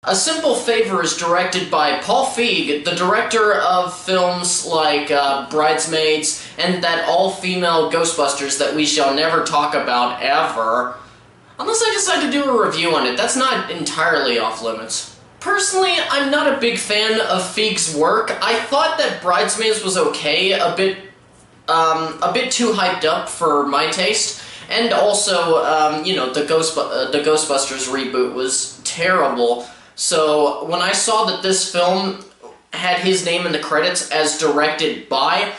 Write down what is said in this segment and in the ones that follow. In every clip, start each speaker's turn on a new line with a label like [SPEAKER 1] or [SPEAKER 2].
[SPEAKER 1] A Simple Favor is directed by Paul Feig, the director of films like Bridesmaids and that all-female Ghostbusters that we shall never talk about ever. Unless I decide to do a review on it, that's not entirely off-limits. Personally, I'm not a big fan of Feig's work. I thought that Bridesmaids was okay, a bit too hyped up for my taste. And also, you know, the Ghostbusters reboot was terrible. So when I saw that this film had his name in the credits as directed by,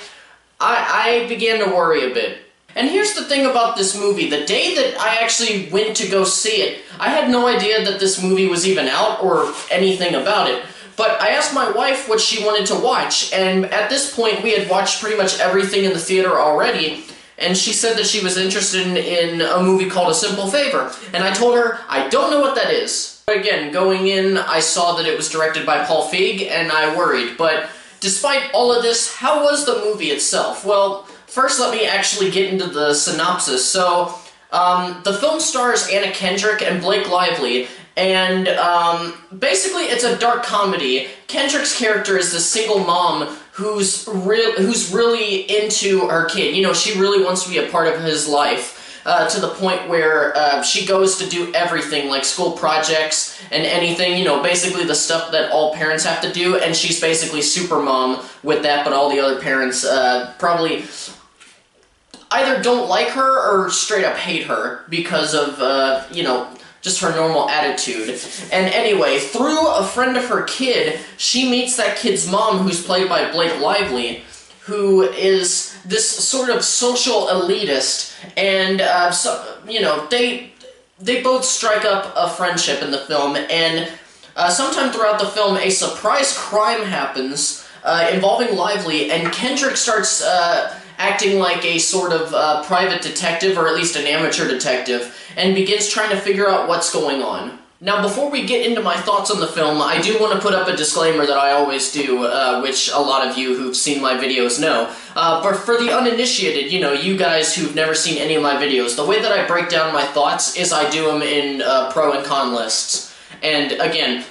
[SPEAKER 1] I began to worry a bit. And here's the thing about this movie. The day that I actually went to go see it, I had no idea that this movie was even out or anything about it. But I asked my wife what she wanted to watch, and at this point we had watched pretty much everything in the theater already, and she said that she was interested in a movie called A Simple Favor. And I told her, I don't know what that is. Again, going in, I saw that it was directed by Paul Feig, and I worried. But despite all of this, how was the movie itself? Well, first let me actually get into the synopsis. So, the film stars Anna Kendrick and Blake Lively, and basically it's a dark comedy. Kendrick's character is the single mom who's really into her kid. You know, she really wants to be a part of his life. To the point where she goes to do everything, like school projects and anything, you know, basically the stuff that all parents have to do, and she's basically super mom with that, but all the other parents probably either don't like her or straight up hate her because of, you know, just her normal attitude. And anyway, through a friend of her kid, she meets that kid's mom, who's played by Blake Lively, who is this sort of social elitist, and so, you know, they both strike up a friendship in the film, and sometime throughout the film a surprise crime happens involving Lively, and Kendrick starts acting like a sort of private detective, or at least an amateur detective, and begins trying to figure out what's going on. Now, before we get into my thoughts on the film, I do want to put up a disclaimer that I always do, which a lot of you who've seen my videos know. But for the uninitiated, you know, you guys who've never seen any of my videos, the way that I break down my thoughts is I do them in pro and con lists. And again,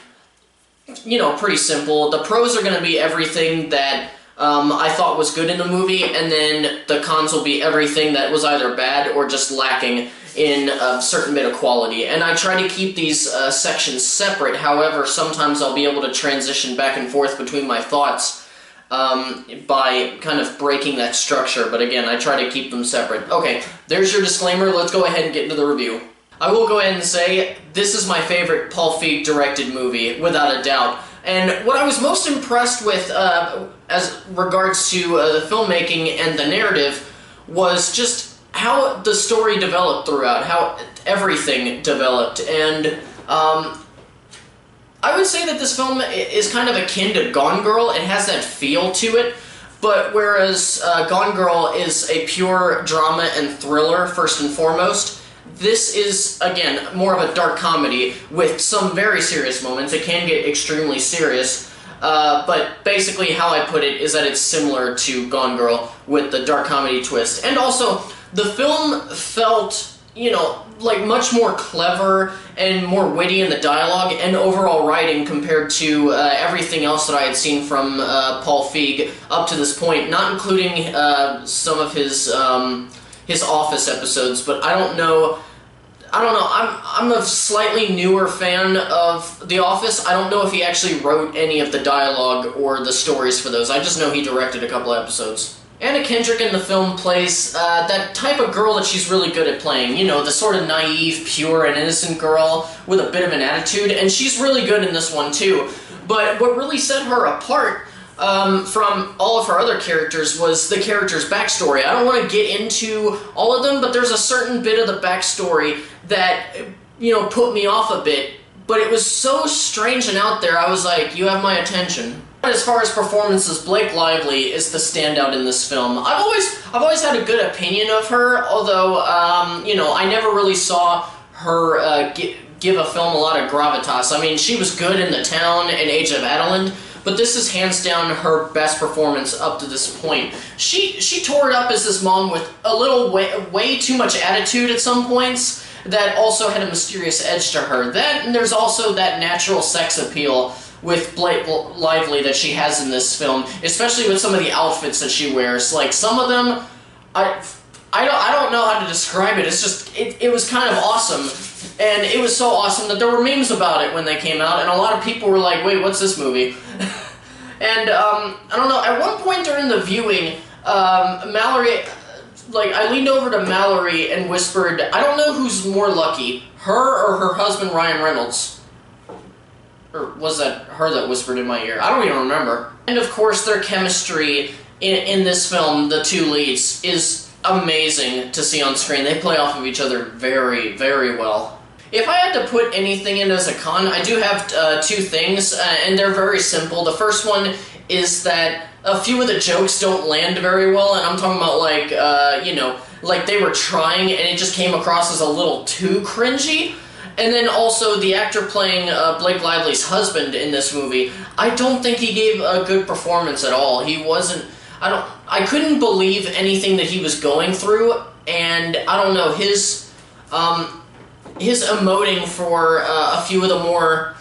[SPEAKER 1] you know, pretty simple. The pros are going to be everything that I thought was good in the movie, and then the cons will be everything that was either bad or just lacking in a certain bit of quality. And I try to keep these sections separate. However, sometimes I'll be able to transition back and forth between my thoughts by kind of breaking that structure. But again, I try to keep them separate. Okay, there's your disclaimer. Let's go ahead and get into the review. I will go ahead and say, this is my favorite Paul Feig directed movie, without a doubt. And what I was most impressed with as regards to the filmmaking and the narrative was just how the story developed throughout, how everything developed. And I would say that this film is kind of akin to Gone Girl. It has that feel to it, but whereas Gone Girl is a pure drama and thriller first and foremost, this is, again, more of a dark comedy with some very serious moments. It can get extremely serious, but basically how I put it is that it's similar to Gone Girl with the dark comedy twist. And also, the film felt, you know, like much more clever and more witty in the dialogue and overall writing compared to everything else that I had seen from Paul Feig up to this point, not including some of his Office episodes. But I don't know. I'm a slightly newer fan of The Office. I don't know if he actually wrote any of the dialogue or the stories for those. I just know he directed a couple episodes. Anna Kendrick in the film plays that type of girl that she's really good at playing. You know, the sort of naive, pure, and innocent girl with a bit of an attitude, and she's really good in this one too. But what really set her apart from all of her other characters was the character's backstory. I don't want to get into all of them, but there's a certain bit of the backstory that, you know, put me off a bit. But it was so strange and out there, I was like, you have my attention. As far as performances, Blake Lively is the standout in this film. I've always had a good opinion of her, although, you know, I never really saw her give a film a lot of gravitas. I mean, she was good in The Town and Age of Adeline, but this is hands down her best performance up to this point. She tore it up as this mom with a little way too much attitude at some points, that also had a mysterious edge to her. That, and there's also that natural sex appeal with Blake Lively that she has in this film, especially with some of the outfits that she wears. Like, some of them, I don't know how to describe it. It's just, it was kind of awesome. And it was so awesome that there were memes about it when they came out, and a lot of people were like, wait, what's this movie? And, I don't know, at one point during the viewing, Mallory, like, I leaned over to Mallory and whispered, I don't know who's more lucky, her or her husband Ryan Reynolds. Or was that her that whispered in my ear? I don't even remember. And of course, their chemistry in this film, the two leads, is amazing to see on screen. They play off of each other very, very well. If I had to put anything in as a con, I do have two things, and they're very simple. The first one is that a few of the jokes don't land very well, and I'm talking about, like, you know, like they were trying and it just came across as a little too cringy. And then also the actor playing Blake Lively's husband in this movie, I don't think he gave a good performance at all. He wasn't, I couldn't believe anything that he was going through, and I don't know, his emoting for a few of the more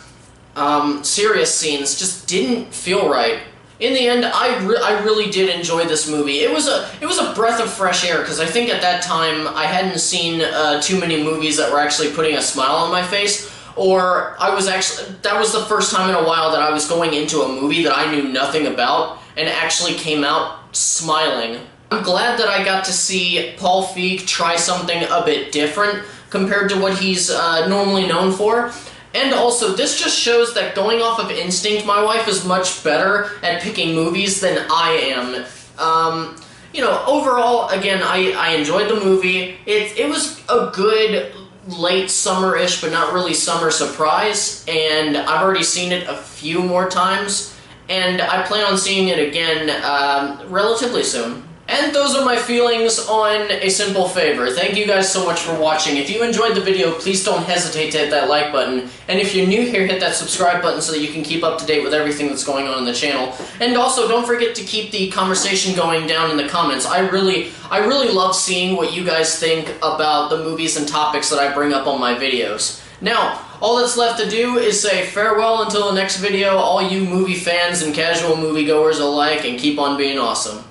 [SPEAKER 1] serious scenes just didn't feel right. In the end, I really did enjoy this movie. It was a breath of fresh air, because I think at that time I hadn't seen too many movies that were actually putting a smile on my face, or that was the first time in a while that I was going into a movie that I knew nothing about and actually came out smiling. I'm glad that I got to see Paul Feig try something a bit different compared to what he's normally known for. And also, this just shows that going off of instinct, my wife is much better at picking movies than I am. You know, overall, again, I enjoyed the movie. It was a good late summer-ish, but not really summer surprise, and I've already seen it a few more times, and I plan on seeing it again relatively soon. And those are my feelings on A Simple Favor. Thank you guys so much for watching. If you enjoyed the video, please don't hesitate to hit that like button. And if you're new here, hit that subscribe button so that you can keep up to date with everything that's going on in the channel. And also, don't forget to keep the conversation going down in the comments. I really love seeing what you guys think about the movies and topics that I bring up on my videos. Now, all that's left to do is say farewell until the next video, all you movie fans and casual moviegoers alike, and keep on being awesome.